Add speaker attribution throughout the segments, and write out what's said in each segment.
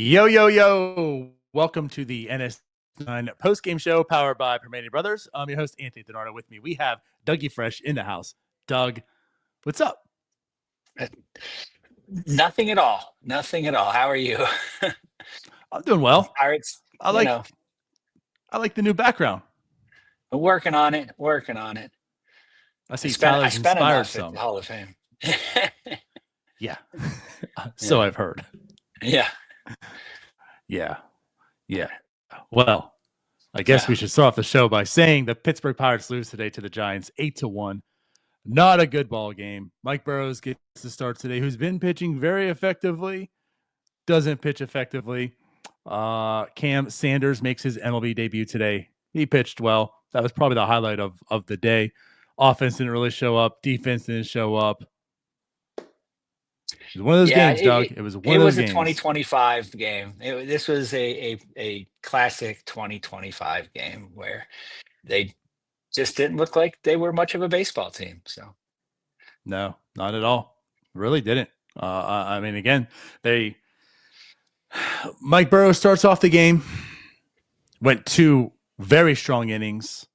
Speaker 1: Yo, yo, yo. Welcome to the NS9 postgame show powered by Permane Brothers. I'm your host, Anthony DiNardo. With me, we have Dougie Fresh in the house. Doug, what's up?
Speaker 2: Nothing at all. Nothing at all. How are you?
Speaker 1: I'm doing well.
Speaker 2: Pirates,
Speaker 1: I like the new background.
Speaker 2: I'm working on it. Working on it.
Speaker 1: I see
Speaker 2: I
Speaker 1: Tyler's
Speaker 2: spent
Speaker 1: inspired
Speaker 2: enough at
Speaker 1: some.
Speaker 2: the Hall of Fame.
Speaker 1: Yeah. So I've heard.
Speaker 2: Yeah.
Speaker 1: Yeah. Well, I guess we should start off the show by saying the Pittsburgh Pirates lose today to the Giants 8-1. Not a good ball game. Mike Burrows gets the start today, who's been pitching very effectively, doesn't pitch effectively. Cam Sanders makes his MLB debut today. He pitched well. That was probably the highlight of the day. Offense didn't really show up. Defense didn't show up. It was one of those games, Doug. It was one of those games.
Speaker 2: It was a 2025 game. This was a classic 2025 game where they just didn't look like they were much of a baseball team. So,
Speaker 1: no, not at all. Really didn't. I mean, again, Mike Burrows starts off the game, went 2 very strong innings,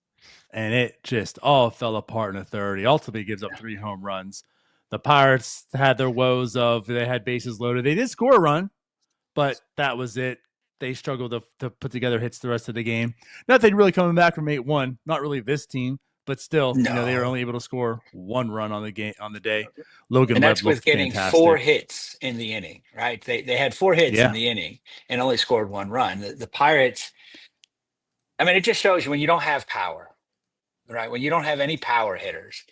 Speaker 1: and it just all fell apart in the third. He ultimately gives up 3 home runs. The Pirates had their woes of they had bases loaded. They did score a run, but that was it. They struggled to put together hits the rest of the game. Nothing really coming back from 8-1. Not really this team, but still, they were only able to score 1 run on the day. Logan
Speaker 2: and
Speaker 1: Webb
Speaker 2: that's with getting
Speaker 1: fantastic.
Speaker 2: 4 hits in the inning, right? They had 4 hits in the inning and only scored 1 run. The Pirates, I mean, it just shows you when you don't have power, right? When you don't have any power hitters,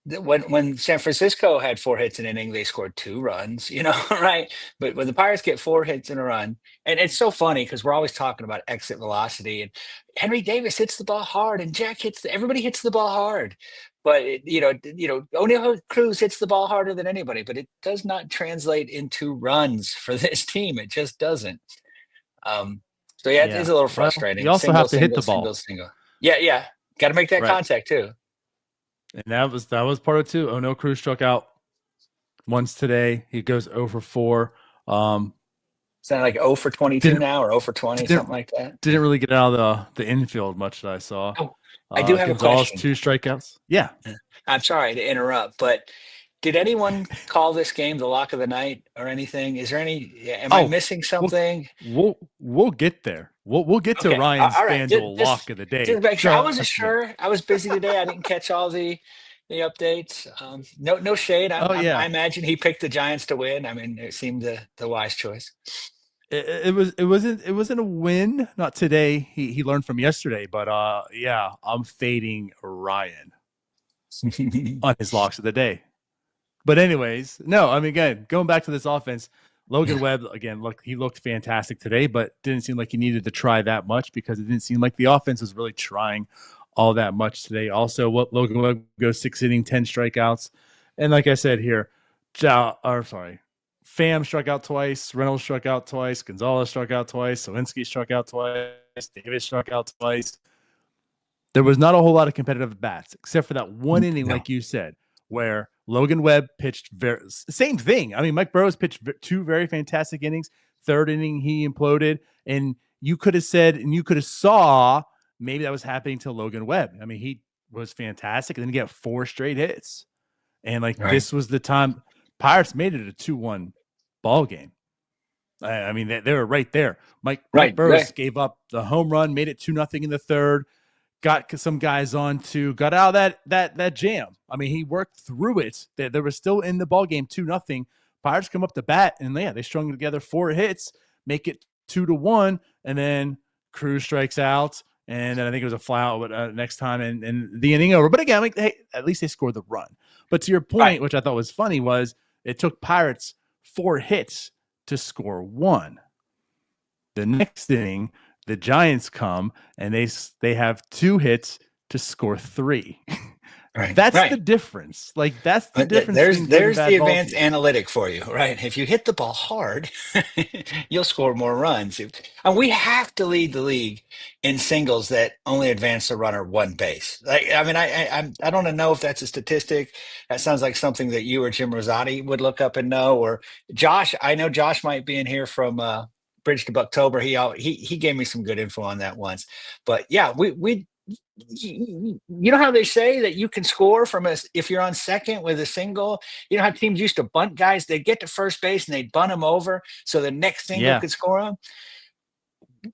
Speaker 2: when San Francisco had 4 hits in an inning, they scored 2 runs, right? But when the Pirates get 4 hits in a run, and it's so funny because we're always talking about exit velocity, and Henry Davis hits the ball hard, and everybody hits the ball hard, but O'Neill Cruz hits the ball harder than anybody, but it does not translate into runs for this team. It just doesn't. So it is a little frustrating.
Speaker 1: You also have to hit the ball.
Speaker 2: Yeah. Got to make that contact too.
Speaker 1: And that was part of it too. O'Neill Cruz struck out once today. He goes 0 for 4.
Speaker 2: Is that like 0 for 22 now or 0 for 20, something like that?
Speaker 1: Didn't really get out of the infield much that I saw.
Speaker 2: Oh, I do have
Speaker 1: Gonzalez,
Speaker 2: a question.
Speaker 1: 2 strikeouts. Yeah.
Speaker 2: I'm sorry to interrupt, but did anyone call this game the lock of the night or anything? Is there am I missing something?
Speaker 1: We'll get there. We'll get to Ryan's FanDuel lock of the day.
Speaker 2: Just make sure. I wasn't sure. I was busy today. I didn't catch all the updates. No shade. I imagine he picked the Giants to win. I mean, it seemed the wise choice.
Speaker 1: It wasn't a win. Not today. He learned from yesterday, but I'm fading Ryan on his locks of the day. But anyways, no, I mean, again, going back to this offense, Logan Webb, again, he looked fantastic today, but didn't seem like he needed to try that much because it didn't seem like the offense was really trying all that much today. Also, Logan Webb goes 6 innings, 10 strikeouts. And like I said here, Pham struck out twice, Reynolds struck out twice, Gonzalez struck out twice, Sawinski struck out twice, Davis struck out twice. There was not a whole lot of competitive bats, except for that 1 inning, like you said, where Logan Webb pitched same thing. I mean, Mike Burrows pitched 2 very fantastic innings. 3rd inning, he imploded. And you could have said, and you could have saw maybe that was happening to Logan Webb. I mean, he was fantastic. And then he got 4 straight hits. And this was the time Pirates made it a 2-1 ball game. I mean, they were right there. Mike Burrows gave up the home run, made it 2-0 in the 3rd. Got some guys got out of that jam. I mean, he worked through it. They were still in the ball game 2-0. Pirates come up to bat, and they strung together 4 hits, make it 2-1, and then Cruz strikes out, and then I think it was a fly out next time, and the inning over. But again, at least they scored the run. But to your point, which I thought was funny, was it took Pirates 4 hits to score 1. The next inning, the Giants come and they have 2 hits to score 3.
Speaker 2: Right.
Speaker 1: That's
Speaker 2: Right.
Speaker 1: the difference. Like, that's the difference between good and
Speaker 2: There's
Speaker 1: bad
Speaker 2: the
Speaker 1: ball
Speaker 2: advanced
Speaker 1: teams.
Speaker 2: analytic for you, right? If you hit the ball hard, you'll score more runs. And we have to lead the league in singles that only advance the runner 1 base. Like, I mean, I don't know if that's a statistic. That sounds like something that you or Jim Rosati would look up and know. Or Josh, I know Josh might be in here from Bridge to Bucktober. He gave me some good info on that once. But yeah, we you know how they say that you can score from if you're on second with a single. You know how teams used to bunt guys? They'd get to first base and they'd bunt them over so the next single
Speaker 1: Yeah.
Speaker 2: could score them.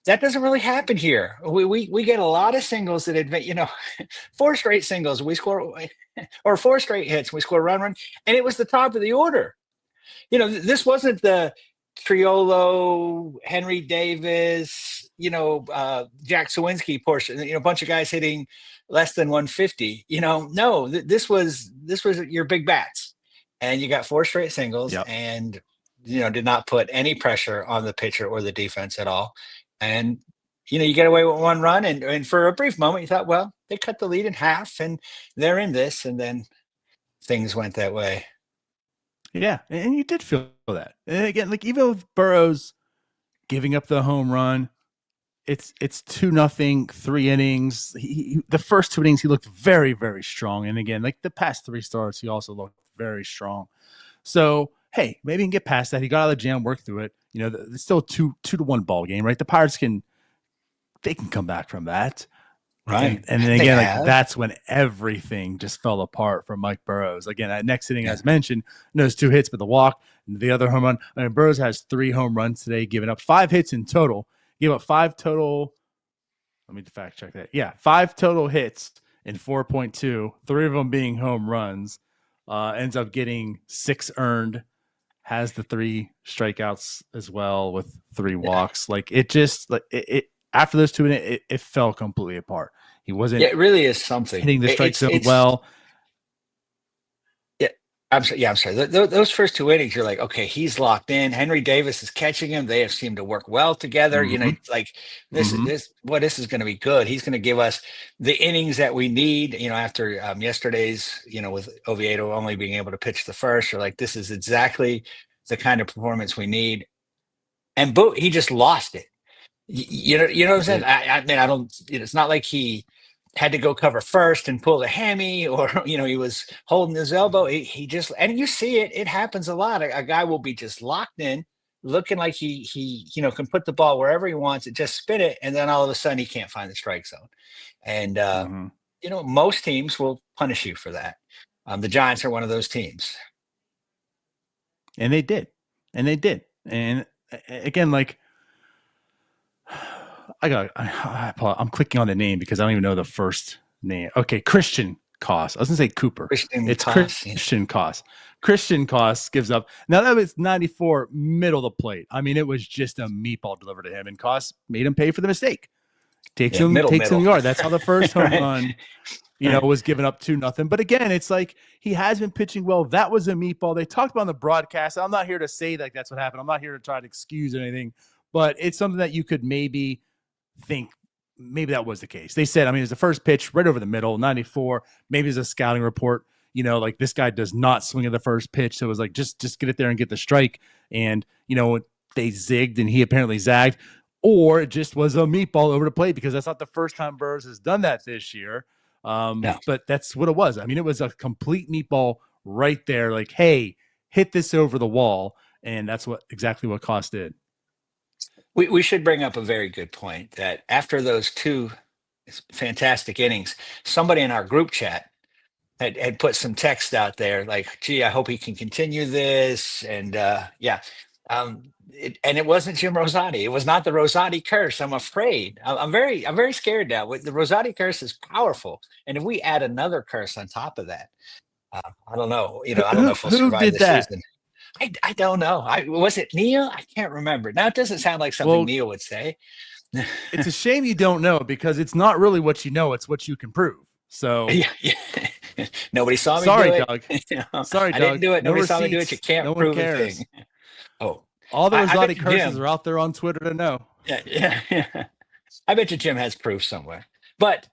Speaker 2: That doesn't really happen here. We get a lot of singles that advance, 4 straight singles we score, or 4 straight hits we score run, and it was the top of the order. This wasn't the Triolo, Henry Davis, Jack Sawinski portion, a bunch of guys hitting less than 150. No, this was your big bats, and you got 4 straight singles,
Speaker 1: Yep.
Speaker 2: and did not put any pressure on the pitcher or the defense at all. And you get away with 1 run, and for a brief moment you thought, well, they cut the lead in half and they're in this, and then things went that way.
Speaker 1: Yeah, and you did feel that. And again, like, even with Burrows giving up the home run, it's 2-0, 3 innings. The first 2 innings he looked very, very strong, and again, like the past 3 starts, he also looked very strong. So hey, maybe he can get past that. He got out of the jam, worked through it. It's still 2-1 ball game, right? The Pirates can come back from that.
Speaker 2: Right.
Speaker 1: And then again, like, that's when everything just fell apart for Mike Burrows. Again, that next inning, as mentioned, those 2 hits, but the walk, the other home run. I mean, Burrows has 3 home runs today, giving up 5 hits in total. Gave up 5 total. Let me fact check that. Yeah, 5 total hits in 4.2, 3 of them being home runs. Ends up getting 6 earned. Has the 3 strikeouts as well with 3 walks. Like, it just, like, it after those 2 innings, it fell completely apart. He wasn't.
Speaker 2: It really is something.
Speaker 1: Hitting the strike zone well.
Speaker 2: Yeah, I'm sorry. Those first 2 innings, you're like, okay, he's locked in. Henry Davis is catching him. They have seemed to work well together. Like, this is going to be good. He's going to give us the innings that we need. After yesterday's, with Oviedo only being able to pitch the first, you're like, this is exactly the kind of performance we need. And he just lost it. You know what I'm saying? I mean, I don't. It's not like he had to go cover first and pull the hammy, or he was holding his elbow. He just, and you see it. It happens a lot. A guy will be just locked in, looking like he can put the ball wherever he wants it, just spin it, and then all of a sudden he can't find the strike zone. And most teams will punish you for that. The Giants are one of those teams,
Speaker 1: and they did, and again, like, I'm clicking on the name because I don't even know the first name. Okay, Christian Koss. I was gonna say Cooper. Christian Koss. Christian Koss gives up. Now that was 94 middle of the plate. I mean, it was just a meatball delivered to him, and Koss made him pay for the mistake. Takes him yard. That's how the first home run, was given up 2-0. But again, it's like, he has been pitching well. That was a meatball. They talked about on the broadcast. I'm not here to say that that's what happened. I'm not here to try to excuse anything, but it's something that you could maybe think maybe that was the case. They said, I mean, it was the first pitch right over the middle, 94. Maybe it's a scouting report. Like, this guy does not swing at the first pitch. So it was like, just get it there and get the strike. And, they zigged and he apparently zagged. Or it just was a meatball over the plate, because that's not the first time Burrows has done that this year. But that's what it was. I mean, it was a complete meatball right there. Like, hey, hit this over the wall. And that's exactly what Koss did.
Speaker 2: We should bring up a very good point, that after those 2 fantastic innings, somebody in our group chat had put some text out there like, gee, I hope he can continue this. And it wasn't Jim Rosati. It was not the Rosati curse. I'm afraid. I'm very scared now. The Rosati curse is powerful, and if we add another curse on top of that, I don't know. I don't know if we'll survive the season. I don't know. Was it Neil? I can't remember. Now, it doesn't sound like something Neil would say.
Speaker 1: It's a shame you don't know, because it's not really what you know. It's what you can prove. So
Speaker 2: yeah. Nobody saw me
Speaker 1: do
Speaker 2: it.
Speaker 1: Doug. Sorry, Doug.
Speaker 2: I didn't do it.
Speaker 1: No
Speaker 2: Nobody
Speaker 1: receipts.
Speaker 2: saw me do it. You can't prove a thing. Oh,
Speaker 1: All the
Speaker 2: I bet
Speaker 1: Rosati
Speaker 2: you
Speaker 1: curses
Speaker 2: Jim.
Speaker 1: are out there on Twitter to know.
Speaker 2: Yeah. I bet you Jim has proof somewhere. But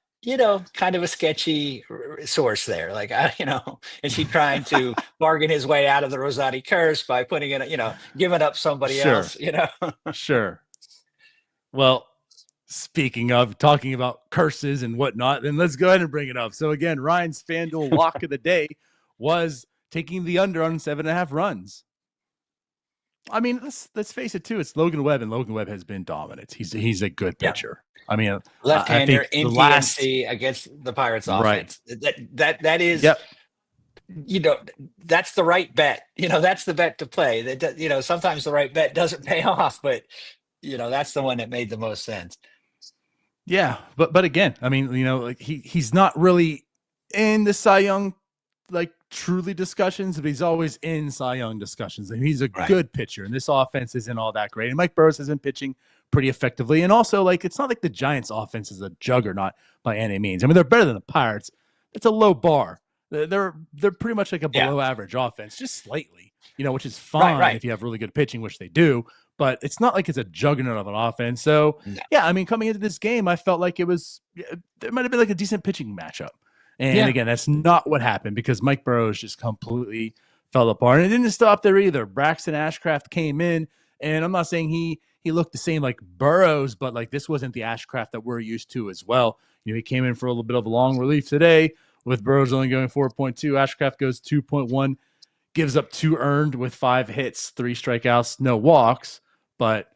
Speaker 2: kind of a sketchy source there. Like, is he trying to bargain his way out of the Rosati curse by putting in, giving up somebody
Speaker 1: Sure,
Speaker 2: else?
Speaker 1: sure. Well, speaking of talking about curses and whatnot, then let's go ahead and bring it up. So again, Ryan's FanDuel lock of the day was taking the under on 7.5 runs. I mean, let's face it too. It's Logan Webb, and Logan Webb has been dominant. He's a good
Speaker 2: Yeah.
Speaker 1: pitcher. I mean, I
Speaker 2: Left-hander
Speaker 1: think
Speaker 2: in
Speaker 1: the last
Speaker 2: PNC against the Pirates
Speaker 1: right.
Speaker 2: offense. That is,
Speaker 1: Yep.
Speaker 2: That's the right bet. That's the bet to play. That sometimes the right bet doesn't pay off, but that's the one that made the most sense.
Speaker 1: Yeah, but again, I mean, like he's not really in the Cy Young like truly discussions, but he's always in Cy Young discussions. And he's a good pitcher, and this offense isn't all that great. And Mike Burrows has been pitching pretty effectively. And also, like, it's not like the Giants' offense is a juggernaut by any means. I mean, they're better than the Pirates. It's a low bar. They're pretty much like a below average offense, just slightly, which is fine if you have really good pitching, which they do. But it's not like it's a juggernaut of an offense. So, I mean, coming into this game, I felt like there might have been like a decent pitching matchup. And again, that's not what happened because Mike Burrows just completely fell apart. And it didn't stop there either. Braxton Ashcraft came in, and I'm not saying he looked the same like Burrows, but like this wasn't the Ashcraft that we're used to as well. He came in for a little bit of a long relief today with Burrows only going 4.2. Ashcraft goes 2.1, gives up 2 earned with 5 hits, 3 strikeouts, no walks. But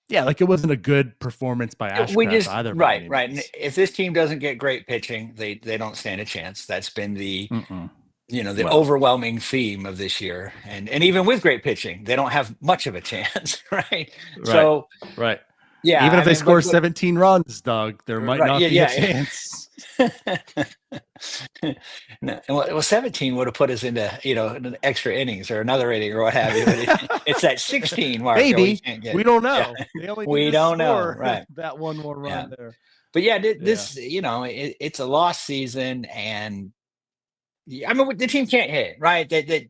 Speaker 1: yeah, like it wasn't a good performance by Ashcraft either.
Speaker 2: Right. And if this team doesn't get great pitching, they don't stand a chance. That's been the overwhelming theme of this year. And even with great pitching, they don't have much of a chance, right? So yeah,
Speaker 1: even if they score 17 runs, Doug, there might not be a chance.
Speaker 2: No, well, 17 would have put us into an extra innings or another inning or what have you. It's that 16 mark.
Speaker 1: Maybe we don't know.
Speaker 2: We don't know. Right,
Speaker 1: that one more run there.
Speaker 2: But this it's a lost season, and I mean the team can't hit. Right, they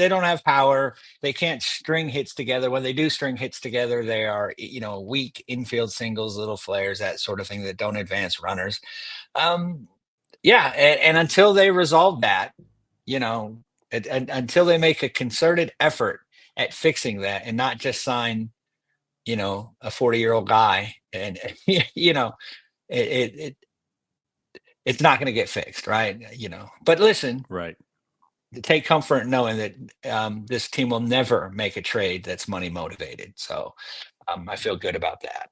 Speaker 2: don't have power. They can't string hits together. When they do string hits together, they are weak infield singles, little flares, that sort of thing that don't advance runners. And until they resolve that, until they make a concerted effort at fixing that and not just sign, a 40-year-old guy, and it's not going to get fixed, right? But listen, take comfort in knowing that this team will never make a trade that's money motivated. So I feel good about that.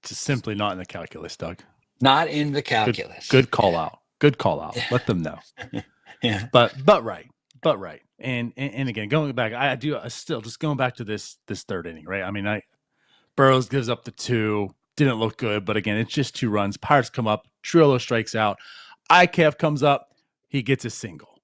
Speaker 1: It's simply not in the calculus, Doug.
Speaker 2: Not in the calculus.
Speaker 1: Good call out. Good call out. Let them know. But right. And again, going back, I still just going back to this third inning, right? I mean, Burrows gives up the 2, didn't look good, but again, it's just 2 runs. Pirates come up, Trillo strikes out, IKF comes up, he gets a single.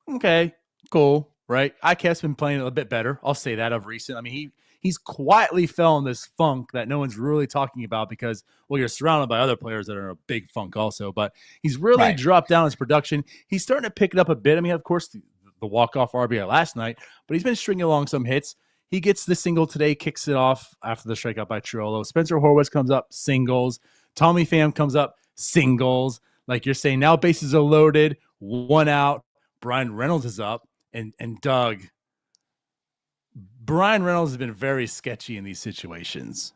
Speaker 1: Okay, cool, right? IKF's been playing a bit better. I'll say that of recent. I mean, he's quietly fell in this funk that no one's really talking about because, well, you're surrounded by other players that are in a big funk also, but he's really dropped down his production. He's starting to pick it up a bit. I mean, of course, the walk-off RBI last night, but he's been stringing along some hits. He gets the single today, kicks it off after the strikeout by Triolo. Spencer Horwitz comes up, singles. Tommy Pham comes up, singles. Like you're saying, now bases are loaded, 1 out. Brian Reynolds is up, and Doug, Brian Reynolds has been very sketchy in these situations.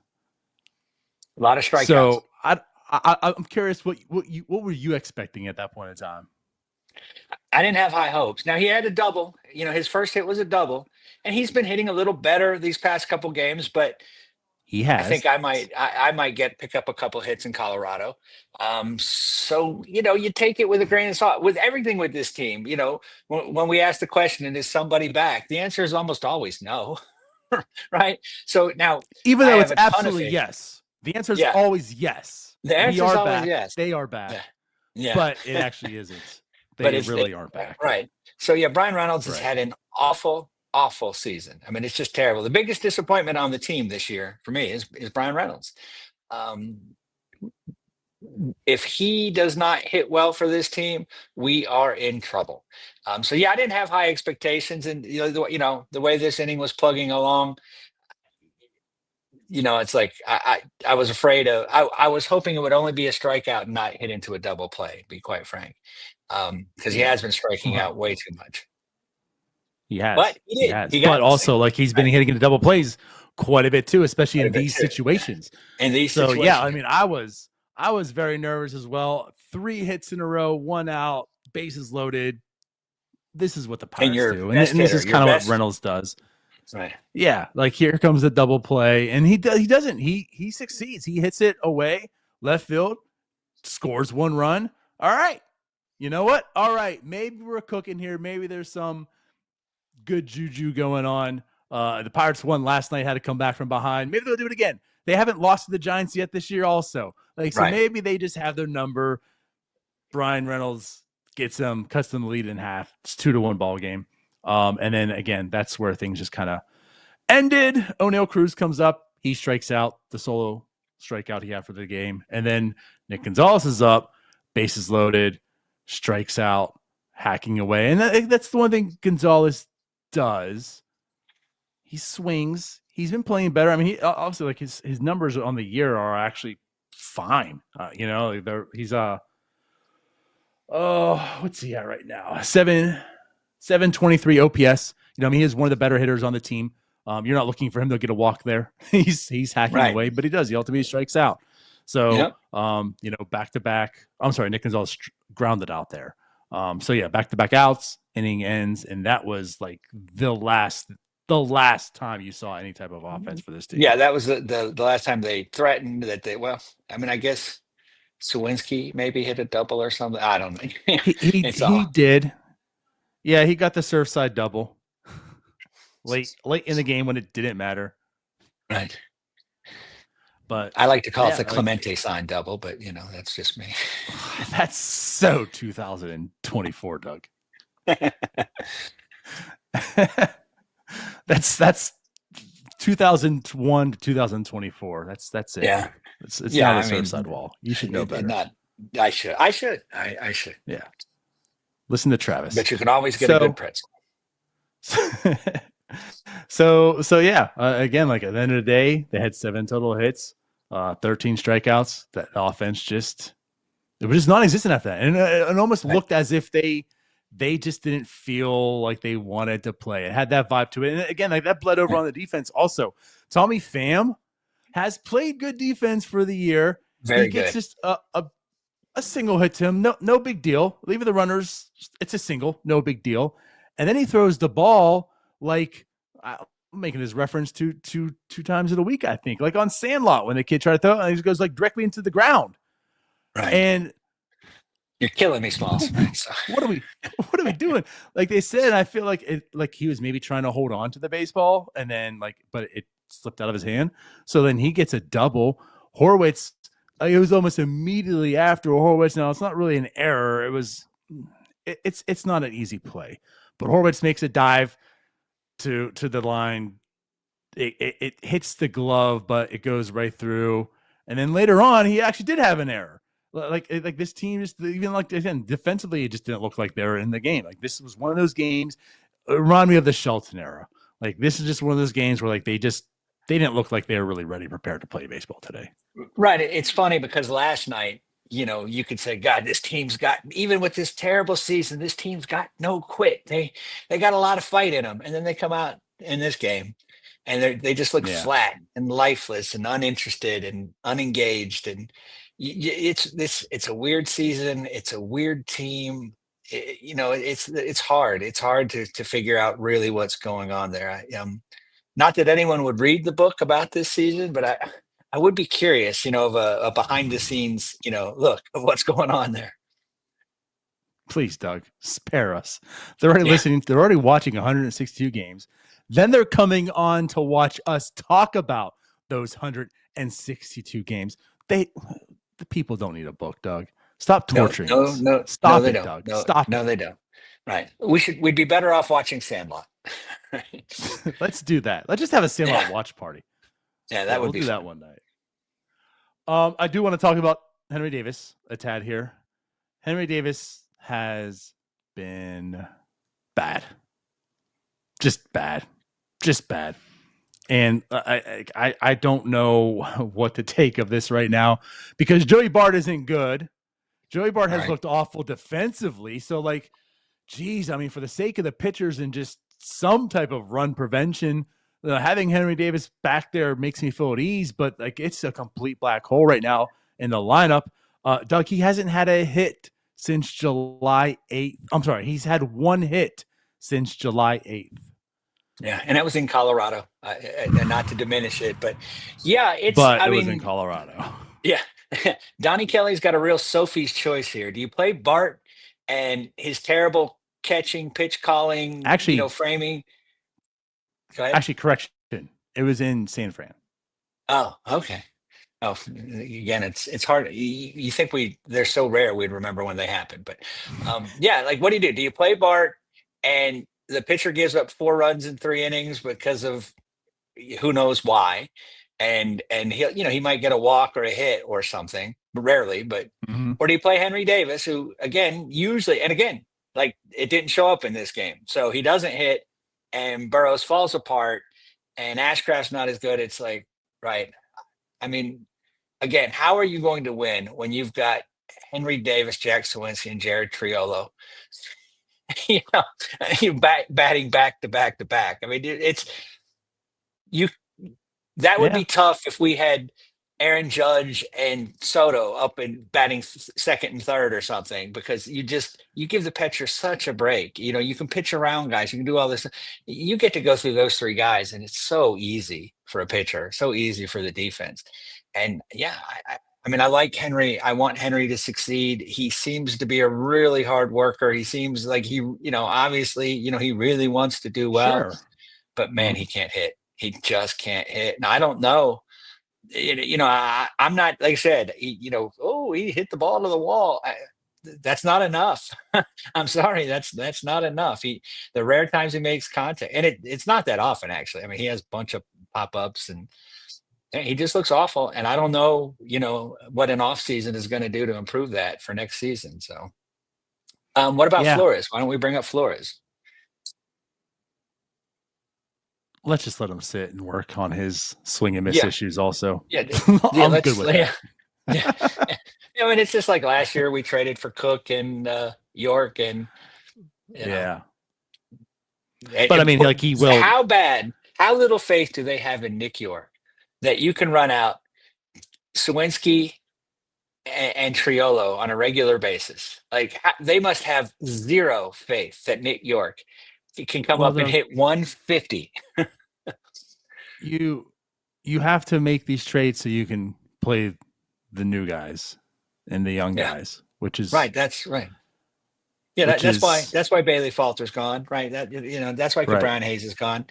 Speaker 2: A lot of strikeouts.
Speaker 1: So I'm curious, what were you expecting at that point in time?
Speaker 2: I didn't have high hopes. Now he had a double. His first hit was a double, and he's been hitting a little better these past couple games. But
Speaker 1: he has.
Speaker 2: I think I might pick up a couple hits in Colorado. So you take it with a grain of salt. With everything with this team, when we ask the question, and is somebody back? The answer is almost always no. Right. So now,
Speaker 1: even though it's absolutely yes, the answer is always yes.
Speaker 2: The answer is always yes.
Speaker 1: They are back.
Speaker 2: Yeah.
Speaker 1: But it actually isn't. They really aren't back.
Speaker 2: Right. So Brian Reynolds has had an awful season. I mean, it's just terrible. The biggest disappointment on the team this year for me is Brian Reynolds. if he does not hit well for this team, we are in trouble. So yeah, I didn't have high expectations, and the way this inning was plugging along, it's like I was afraid of. I was hoping it would only be a strikeout and not hit into a double play. To be quite frank, because he
Speaker 1: Yeah.
Speaker 2: has been striking out way too much.
Speaker 1: He has.
Speaker 2: But he did. He got
Speaker 1: But also, like, he's been hitting into double plays quite a bit too, especially in these situations.
Speaker 2: In these
Speaker 1: So
Speaker 2: situations.
Speaker 1: yeah, I mean, I was very nervous as well. 3 hits in a row, 1 out, bases loaded. This is what the Pirates do, and this is kind of what Reynolds does.
Speaker 2: Right.
Speaker 1: Yeah, like here comes the double play, and he doesn't. He succeeds. He hits it away, left field, scores 1 run. All right, you know what? All right, maybe we're cooking here. Maybe there's some good juju going on. The Pirates won last night, had to come back from behind. Maybe they'll do it again. They haven't lost to the Giants yet this year also. Maybe they just have their number. Brian Reynolds gets them, cuts them the lead in half. It's 2-1 ball game. And then again, that's where things just kind of ended. O'Neal Cruz comes up. He strikes out, the solo strikeout he had for the game. And then Nick Gonzalez is up, bases loaded, strikes out, hacking away. And that's the one thing Gonzalez does. He swings. He's been playing better. I mean, he obviously, like, his numbers on the year are actually fine. He's what's he at right now? 723 OPS. I mean, he's one of the better hitters on the team. You're not looking for him to get a walk there. he's hacking away, but he does. He ultimately strikes out. So, back to back. I'm sorry, Nick Gonzalez grounded out there. Back to back outs, inning ends, and that was like the last time you saw any type of offense for this team.
Speaker 2: Yeah, that was the last time they threatened that they. Well, I mean, I guess Sawinski maybe hit a double or something. I don't know.
Speaker 1: he did. Yeah, he got the Surfside double late in the game when it didn't matter.
Speaker 2: Right.
Speaker 1: But
Speaker 2: I like to call it the Clemente sign double, but that's just me.
Speaker 1: That's so 2024, Doug. That's 2001 to 2024. That's it.
Speaker 2: Yeah.
Speaker 1: It's not a Surfside wall. You should know better.
Speaker 2: I should.
Speaker 1: Yeah. Listen to Travis.
Speaker 2: But you can always get a good pretzel.
Speaker 1: Again, like at the end of the day, they had 7 total hits, 13 strikeouts. That offense it was just non-existent after that. And it almost looked as if they just didn't feel like they wanted to play. It had that vibe to it. And again, like that bled over on the defense. Also, Tommy Pham has played good defense for the year.
Speaker 2: Very
Speaker 1: he gets
Speaker 2: good.
Speaker 1: Just a single hit to him. No big deal. Leaving the runners, it's a single, no big deal. And then he throws the ball like I'm making this reference to two times in a week, I think. Like on Sandlot when the kid tried to throw it, and he just goes like directly into the ground.
Speaker 2: Right.
Speaker 1: And
Speaker 2: you're killing me, Smalls.
Speaker 1: What are we doing? Like they said, I feel like he was maybe trying to hold on to the baseball and then but it slipped out of his hand. So then he gets a double. Horwitz, it was almost immediately after Horwitz. Now it's not really an error. It's not an easy play, but Horwitz makes a dive to the line. It hits the glove, but it goes right through. And then later on, he actually did have an error. Like this team just even again defensively, it just didn't look like they were in the game. Like this was one of those games. It reminded me of the Shelton era. Like this is just one of those games where like they didn't look like they were really ready, prepared to play baseball today.
Speaker 2: Right. It's funny because last night, you could say, God, this team's got, even with this terrible season, this team's got no quit. They got a lot of fight in them, and then they come out in this game. And they just look flat and lifeless and uninterested and unengaged. And it's a weird season. It's a weird team. It's hard. It's hard to figure out really what's going on there. Not that anyone would read the book about this season, but I would be curious, of a behind the scenes, look of what's going on there.
Speaker 1: Please, Doug, spare us. They're already listening. They're already watching 162 games. Then they're coming on to watch us talk about those 162 games. The people don't need a book, Doug. Stop torturing us.
Speaker 2: No,
Speaker 1: stop
Speaker 2: they
Speaker 1: it,
Speaker 2: don't.
Speaker 1: Doug.
Speaker 2: No,
Speaker 1: Stop.
Speaker 2: No, they don't. Right. We'd be better off watching Sandlot.
Speaker 1: Let's do that. Let's just have a Sandlot watch party.
Speaker 2: Yeah, that would
Speaker 1: we'll
Speaker 2: be
Speaker 1: do
Speaker 2: fun.
Speaker 1: that one night. I do want to talk about Henry Davis a tad here. Henry Davis has been bad. Just bad. And I don't know what to take of this right now because Joey Bart isn't good. Joey Bart has looked awful defensively. So, like, geez, I mean, for the sake of the pitchers and just some type of run prevention, having Henry Davis back there makes me feel at ease. But, like, it's a complete black hole right now in the lineup. Doug, he hasn't had a hit since July 8th. I'm sorry, he's had one hit since July 8th.
Speaker 2: Yeah, and that was in Colorado, and not to diminish it, but yeah, it
Speaker 1: was in Colorado.
Speaker 2: Yeah, Donnie Kelly's got a real Sophie's choice here. Do you play Bart and his terrible catching, pitch calling, framing? Go ahead.
Speaker 1: Actually, correction. It was in San Fran.
Speaker 2: Oh, okay. Oh, again, it's hard. You think they're so rare we'd remember when they happen, but yeah, like what do you do? Do you play Bart and the pitcher gives up 4 runs in 3 innings because of who knows why, and he might get a walk or a hit or something, rarely, but or do you play Henry Davis, who usually like it didn't show up in this game, so he doesn't hit, and Burrows falls apart, and Ashcraft's not as good. It's like, right? I mean, again, how are you going to win when you've got Henry Davis, Jack Sawinski, and Jared Triolo? You batting back to back to back. I mean, that would be tough if we had Aaron Judge and Soto up and batting second and third or something, because you give the pitcher such a break. You can pitch around guys, you can do all this. You get to go through those 3 guys, and it's so easy for a pitcher, so easy for the defense. And yeah, I mean, I like Henry. I want Henry to succeed. He seems to be a really hard worker. He seems like obviously, he really wants to do well. Sure. But man, he can't hit. He just can't hit. Now, I don't know. I'm not, like I said, he hit the ball to the wall. That's not enough. I'm sorry. That's not enough. The rare times he makes contact, and it's not that often, actually. I mean, he has a bunch of pop-ups, and he just looks awful, and I don't know, what an off season is going to do to improve that for next season. So, what about Flores? Why don't we bring up Flores?
Speaker 1: Let's just let him sit and work on his swing and miss issues. Also,
Speaker 2: I'm
Speaker 1: good with that.
Speaker 2: I mean, it's just like last year we traded for Cook and York, and
Speaker 1: but I mean, like he will.
Speaker 2: How little faith do they have in Nick York that you can run out Sawinski and Triolo on a regular basis? Like, they must have zero faith that Nick York can come up and hit 150.
Speaker 1: You have to make these trades so you can play the new guys and the young guys, which is
Speaker 2: right. That's right. Yeah, that's why Bailey Falter's gone. Right. That's why Brian Hayes is gone.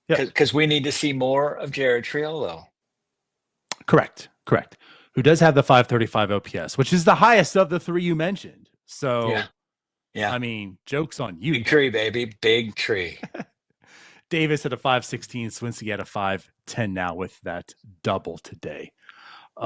Speaker 2: Because we need to see more of Jared Triolo.
Speaker 1: Correct. Who does have the 535 OPS, which is the highest of the 3 you mentioned. So, I mean, joke's on you.
Speaker 2: Big tree, baby. Big tree.
Speaker 1: Davis at a 516, Swinsky at a 510 now with that double today. It's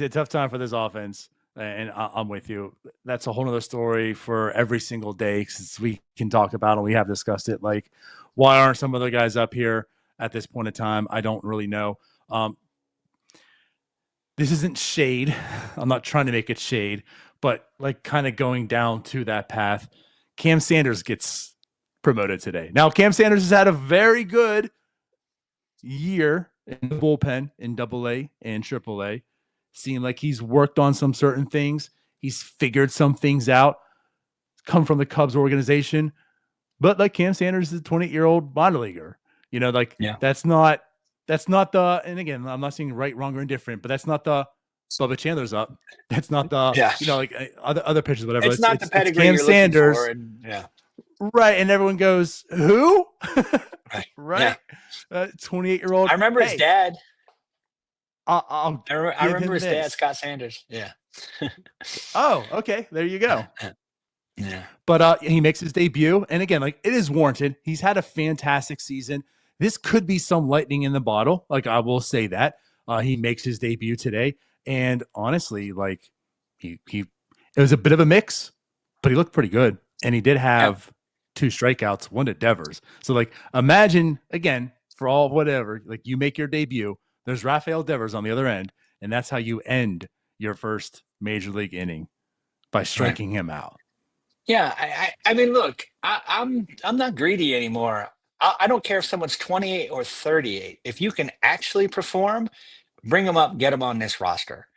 Speaker 1: a tough time for this offense. And I'm with you. That's a whole nother story for every single day, because we can talk about, and we have discussed it. Like, why aren't some other guys up here at this point in time? I don't really know. This isn't shade. I'm not trying to make it shade, but like kind of going down to that path. Cam Sanders gets promoted today. Now, Cam Sanders has had a very good year in the bullpen in AA and AAA. Seemed like he's worked on some certain things. He's figured some things out. Come from the Cubs organization. But like Cam Sanders is a 28-year-old minor leaguer. That's not the, and again, I'm not saying right, wrong, or indifferent, but that's not the Bubba Chandler's up. That's not the, like other pitchers, whatever.
Speaker 2: It's not the pedigree Cam
Speaker 1: you're Sanders.
Speaker 2: Looking for,
Speaker 1: right. And everyone goes, who?
Speaker 2: Right.
Speaker 1: 28-year-old.
Speaker 2: I remember his dad.
Speaker 1: I
Speaker 2: remember his dad, Scott Sanders. Yeah.
Speaker 1: Oh, okay. There you go.
Speaker 2: Yeah.
Speaker 1: But he makes his debut. And again, like, it is warranted. He's had a fantastic season. This could be some lightning in the bottle. Like, I will say that. He makes his debut today, and honestly, like he it was a bit of a mix, but he looked pretty good, and he did have 2 strikeouts, one to Devers. So like, imagine again for all whatever, like you make your debut. There's Rafael Devers on the other end, and that's how you end your first major league inning by striking him out.
Speaker 2: Yeah, I mean, look, I'm not greedy anymore. I don't care if someone's 28 or 38. If you can actually perform, bring them up, get them on this roster.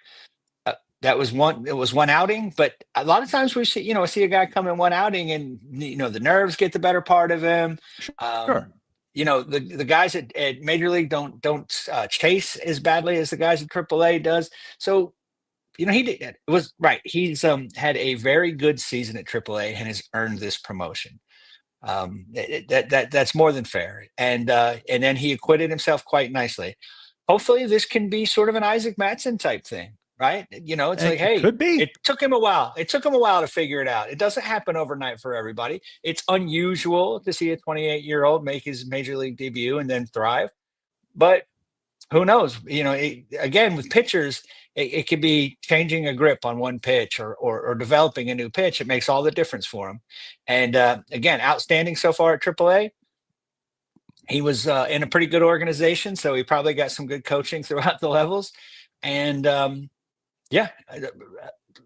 Speaker 2: That was one. It was one outing, but a lot of times we see a guy come in one outing, and the nerves get the better part of him.
Speaker 1: Sure.
Speaker 2: The guys at Major League don't chase as badly as the guys at AAA does. So he did. It was right. He's had a very good season at AAA and has earned this promotion. That's more than fair. And then he acquitted himself quite nicely. Hopefully, this can be sort of an Isaac Mattson type thing. Right. It's like, hey,
Speaker 1: could be.
Speaker 2: It took him a while. It took him a while to figure it out. It doesn't happen overnight for everybody. It's unusual to see a 28-year-old make his major league debut and then thrive. But who knows? Again, with pitchers, it could be changing a grip on one pitch or developing a new pitch. It makes all the difference for him. And again, outstanding so far at AAA. He was in a pretty good organization, so he probably got some good coaching throughout the levels. And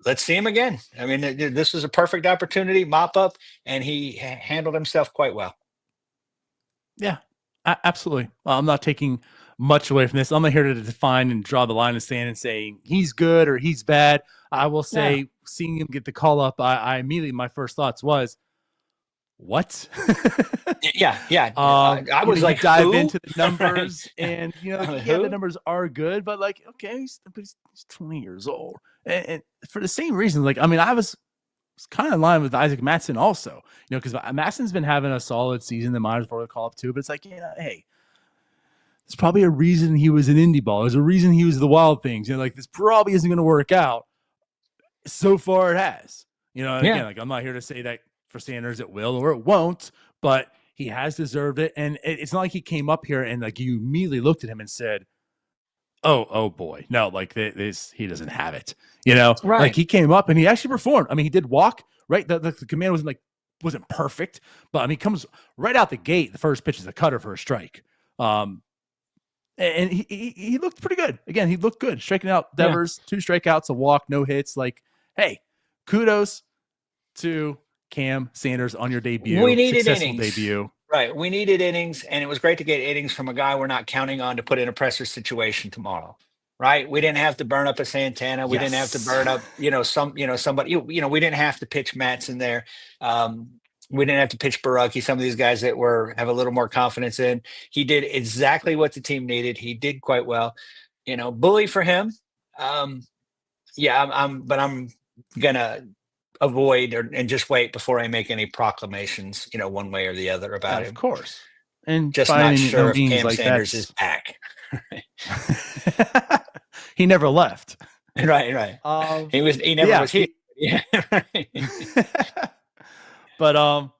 Speaker 2: let's see him again. I mean, this was a perfect opportunity, mop up, and he handled himself quite well.
Speaker 1: Yeah, absolutely. I'm not taking much away from this. I'm not here to define and draw the line in the sand and say he's good or he's bad. I will say, seeing him get the call up, I immediately, my first thoughts was, what?
Speaker 2: Yeah. I was like,
Speaker 1: dive into the numbers, and the numbers are good, but like, okay, he's 20 years old, and for the same reason, like, I mean, I was kind of in line with Isaac Mattson also, because Mattson's been having a solid season. The minors before the call up too, but it's like, hey, there's probably a reason he was an indie ball. There's a reason he was the Wild Things. Like, this probably isn't going to work out. So far, it has. Again, like, I'm not here to say that for Sanders it will or it won't, but he has deserved it. And it's not like he came up here and like you immediately looked at him and said, oh boy, no, like this he doesn't have it. Right. Like, he came up and he actually performed. I mean, he did walk, right? The command wasn't perfect, but I mean, he comes right out the gate. The first pitch is a cutter for a strike. And he looked pretty good. Again, he looked good, striking out Devers, 2 strikeouts, a walk, no hits. Like, hey, kudos to Cam Sanders on your debut.
Speaker 2: We needed
Speaker 1: successful
Speaker 2: innings.
Speaker 1: Debut.
Speaker 2: Right. We needed innings, and it was great to get innings from a guy we're not counting on to put in a pressure situation tomorrow. Right. We didn't have to burn up a Santana. We didn't have to burn up, somebody, we didn't have to pitch Mattson there. We didn't have to pitch Baraki, some of these guys that have a little more confidence in. He did exactly what the team needed. He did quite well. Bully for him. I'm gonna avoid and just wait before I make any proclamations, one way or the other about him.
Speaker 1: Of course. And
Speaker 2: just not sure if Cam Sanders is back.
Speaker 1: He never left.
Speaker 2: Right. He never was here. Yeah. Right.
Speaker 1: But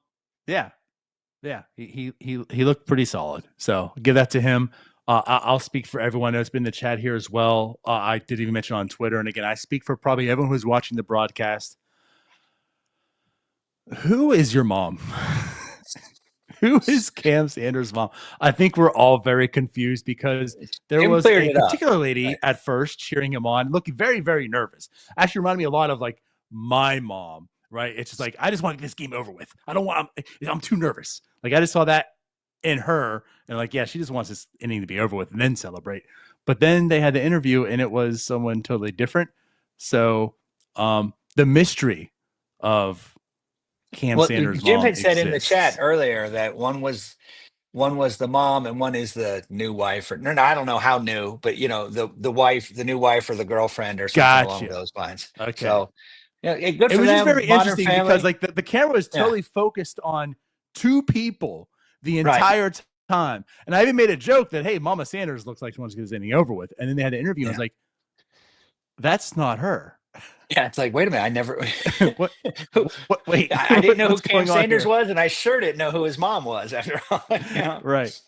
Speaker 1: he looked pretty solid. So give that to him. I'll speak for everyone that's been in the chat here as well. I did even mention on Twitter, and again, I speak for probably everyone who's watching the broadcast. Who is your mom? Who is Cam Sanders' mom? I think we're all very confused because there was a particular lady at first cheering him on, looking very, very nervous. Actually reminded me a lot of like my mom, right? It's just like, I just want to get this game over with. I'm too nervous. Like, I just saw that in her, and like, yeah, she just wants this inning to be over with and then celebrate. But then they had the interview and it was someone totally different. So the mystery of Cam Sanders'
Speaker 2: Jim
Speaker 1: mom
Speaker 2: had said
Speaker 1: exists.
Speaker 2: in the chat earlier that one was the mom and one is the new wife. Or no, I don't know how new, but the wife, the new wife or the girlfriend or something along those lines. Okay. So good for them.
Speaker 1: It was just very interesting
Speaker 2: family.
Speaker 1: because like the camera was totally focused on 2 people the entire time. And I even made a joke that, hey, Mama Sanders looks like she wants to get this inning over with. And then they had an interview and I was like, that's not her.
Speaker 2: Yeah, it's like, wait a minute, I never
Speaker 1: what, wait.
Speaker 2: I didn't know who Cam Sanders was, and I sure didn't know who his mom was after all.
Speaker 1: Right.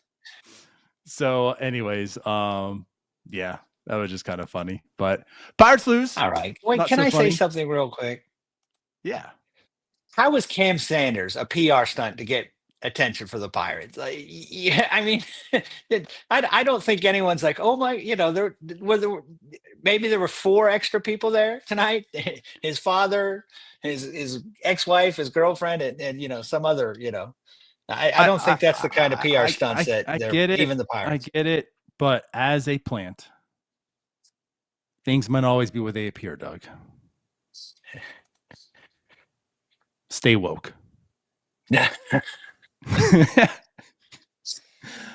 Speaker 1: So anyways, yeah. That was just kind of funny. But Pirates lose.
Speaker 2: All right. Wait,
Speaker 1: Not
Speaker 2: can
Speaker 1: so
Speaker 2: I
Speaker 1: funny.
Speaker 2: say something real quick?
Speaker 1: Yeah.
Speaker 2: How was Cam Sanders a PR stunt to get attention for the Pirates? Like, yeah, I mean, I don't think anyone's like, oh my, maybe there were 4 extra people there tonight. His father, his ex-wife, his girlfriend, and some other, I don't think that's the kind of PR stunts that
Speaker 1: I get it.
Speaker 2: even the Pirates.
Speaker 1: I get it. But as a plant, things might always be what they appear, Doug. Stay woke.
Speaker 2: Yeah.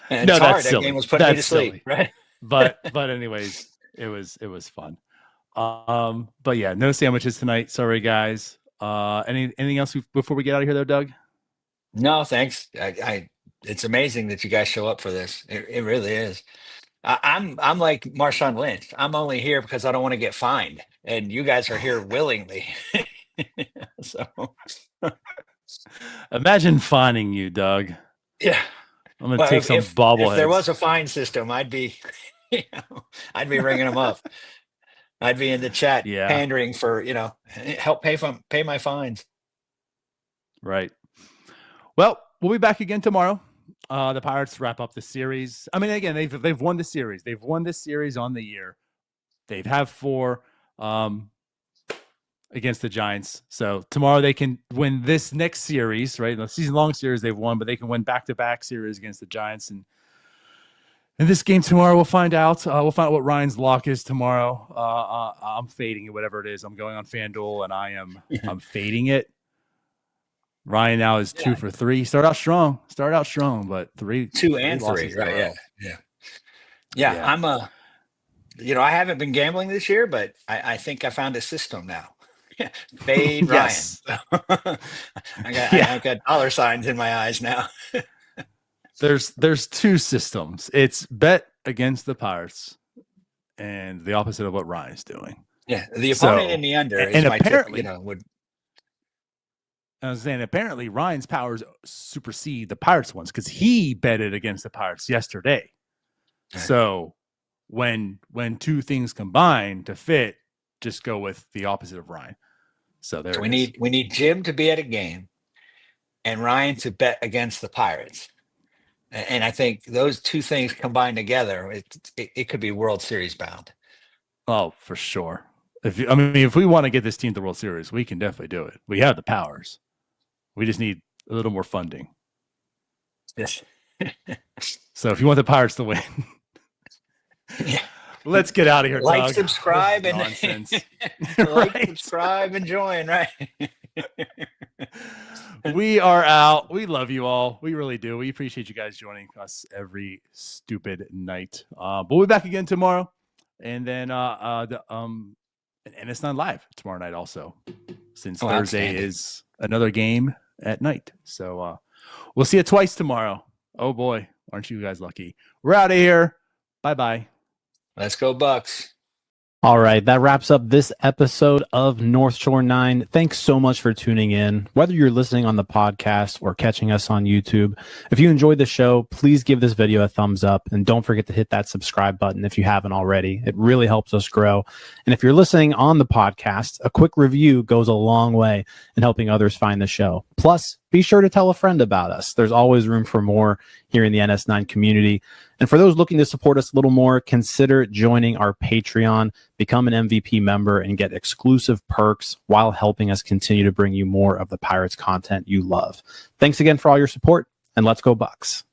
Speaker 1: No,
Speaker 2: that's
Speaker 1: hard.
Speaker 2: That game was putting me to sleep, right?
Speaker 1: but anyways, it was fun. But yeah, no sandwiches tonight. Sorry, guys. Anything else before we get out of here, though, Doug?
Speaker 2: No, thanks. It's amazing that you guys show up for this. It really is. I'm like Marshawn Lynch. I'm only here because I don't want to get fined, and you guys are here willingly. So
Speaker 1: imagine finding you, Doug.
Speaker 2: Yeah,
Speaker 1: I'm gonna take some bobbleheads.
Speaker 2: If there was a fine system, I'd be ringing them up. I'd be in the chat pandering for help pay my fines.
Speaker 1: Right. Well, we'll be back again tomorrow. The Pirates wrap up the series. I mean, again, they've won the series. They've won this series on the year. They've had 4 against the Giants. So tomorrow they can win this next series, right? The season-long series they've won, but they can win back-to-back series against the Giants. And in this game tomorrow, we'll find out. We'll find out what Ryan's lock is tomorrow. I'm fading it, whatever it is. I'm going on FanDuel, and I'm fading it. Ryan now is 2 for 3. Start out strong, but 3,
Speaker 2: 2 and 3, right? Yeah. I'm I haven't been gambling this year, but I think I found a system now. Fade
Speaker 1: yes.
Speaker 2: Ryan. I've got dollar signs in my eyes now.
Speaker 1: There's 2 systems. It's bet against the Pirates, and the opposite of what Ryan's doing.
Speaker 2: Yeah, the opponent in the under is my
Speaker 1: apparently
Speaker 2: tip, would.
Speaker 1: I was saying, apparently Ryan's powers supersede the Pirates ones because he betted against the Pirates yesterday. Right. So when 2 things combine to fit, just go with the opposite of Ryan. So we
Speaker 2: need Jim to be at a game and Ryan to bet against the Pirates. And I think those 2 things combined together, it could be World Series bound.
Speaker 1: Oh, for sure. If we want to get this team to the World Series, we can definitely do it. We have the powers. We just need a little more funding.
Speaker 2: Yes.
Speaker 1: So if you want the Pirates to win, let's get out of here.
Speaker 2: Like,
Speaker 1: Doug.
Speaker 2: subscribe, and
Speaker 1: nonsense.
Speaker 2: Subscribe, and join. Right.
Speaker 1: We are out. We love you all. We really do. We appreciate you guys joining us every stupid night. But we'll be back again tomorrow, and then and it's not live tomorrow night also, since Thursday is another game at night. So we'll see you twice tomorrow. Oh boy, aren't you guys lucky? We're out of here. Bye-bye.
Speaker 2: Let's go Bucks.
Speaker 3: All right, that wraps up this episode of North Shore 9. Thanks so much for tuning in. Whether you're listening on the podcast or catching us on YouTube, if you enjoyed the show, please give this video a thumbs up, and don't forget to hit that subscribe button if you haven't already. It really helps us grow. And if you're listening on the podcast, a quick review goes a long way in helping others find the show. Plus, be sure to tell a friend about us. There's always room for more here in the NS9 community. And for those looking to support us a little more, consider joining our Patreon, become an MVP member, and get exclusive perks while helping us continue to bring you more of the Pirates content you love. Thanks again for all your support, and let's go Bucks.